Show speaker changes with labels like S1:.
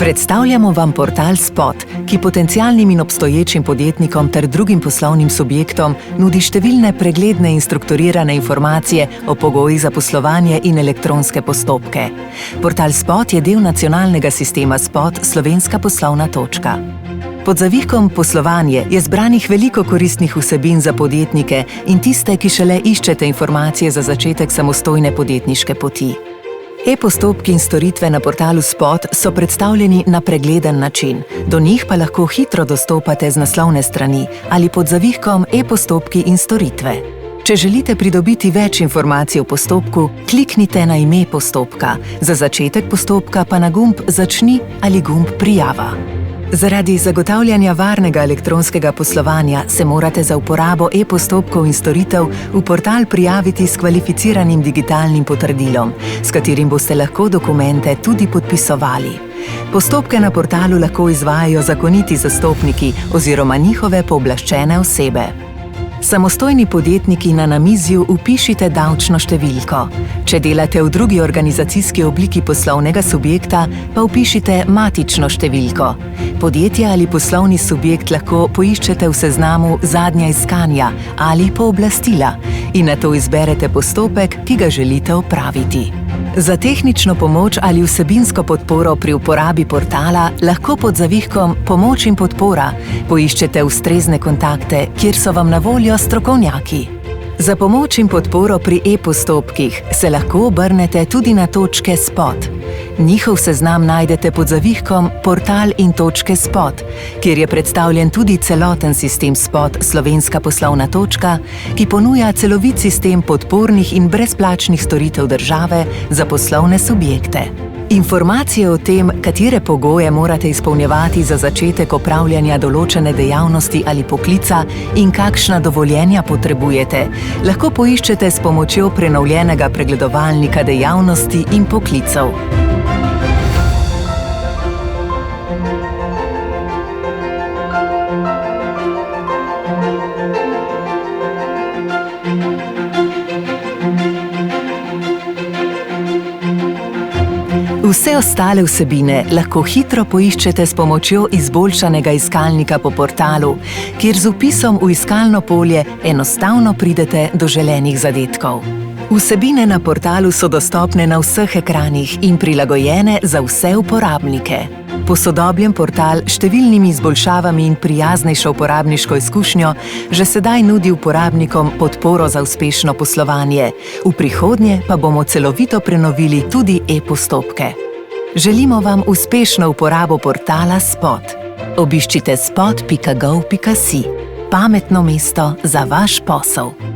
S1: Predstavljamo vam portal Spot, ki potencialnim in obstoječim podjetnikom ter drugim poslovnim subjektom nudi številne pregledne in strukturirane informacije o pogojih za poslovanje in elektronske postopke. Portal Spot je del nacionalnega sistema Spot Slovenska poslovna točka. Pod zavihkom Poslovanje je zbranih veliko koristnih vsebin za podjetnike in tiste, ki šele iščete informacije za začetek samostojne podjetniške poti. E-postopki in storitve na portalu Spot so predstavljeni na pregleden način, do njih pa lahko hitro dostopate z naslovne strani ali pod zavihkom E-postopki in storitve. Če želite pridobiti več informacij o postopku, kliknite na ime postopka, za začetek postopka pa na gumb Začni ali gumb Prijava. Zaradi zagotavljanja varnega elektronskega poslovanja se morate za uporabo e-postopkov in storitev v portal prijaviti s kvalificiranim digitalnim potrdilom, s katerim boste lahko dokumente tudi podpisovali. Postopke na portalu lahko izvajajo zakoniti zastopniki oziroma njihove pooblaščene osebe. Samostojni podjetniki na namizju vpišite davčno številko. Če delate v drugi organizacijski obliki poslovnega subjekta, pa vpišite matično številko. Podjetje ali poslovni subjekt lahko poiščete v seznamu Zadnja iskanja ali Pooblastila in nato izberete postopek, ki ga želite opraviti. Za tehnično pomoč ali vsebinsko podporo pri uporabi portala lahko pod zavihkom Pomoč in podpora poiščete ustrezne kontakte, kjer so vam na voljo strokovnjaki. Za pomoč in podporo pri e-postopkih se lahko obrnete tudi na točke Spot. Njihov seznam najdete pod zavihkom Portal in točke Spot, kjer je predstavljen tudi celoten sistem Spot Slovenska poslovna točka, ki ponuja celovit sistem podpornih in brezplačnih storitev države za poslovne subjekte. Informacije o tem, katere pogoje morate izpolnjevati za začetek opravljanja določene dejavnosti ali poklica in kakšna dovoljenja potrebujete, lahko poiščete s pomočjo prenovljenega pregledovalnika dejavnosti in poklicev. Vse ostale vsebine lahko hitro poiščete s pomočjo izboljšanega iskalnika po portalu, kjer z vpisom v iskalno polje enostavno pridete do želenih zadetkov. Vsebine na portalu so dostopne na vseh ekranih in prilagojene za vse uporabnike. Posodobljen portal s številnimi izboljšavami in prijaznejšo uporabniško izkušnjo že sedaj nudi uporabnikom podporo za uspešno poslovanje. V prihodnje pa bomo celovito prenovili tudi e-postopke. Želimo vam uspešno uporabo portala Spot. Obiščite spot.gov.si. Pametno mesto za vaš posel.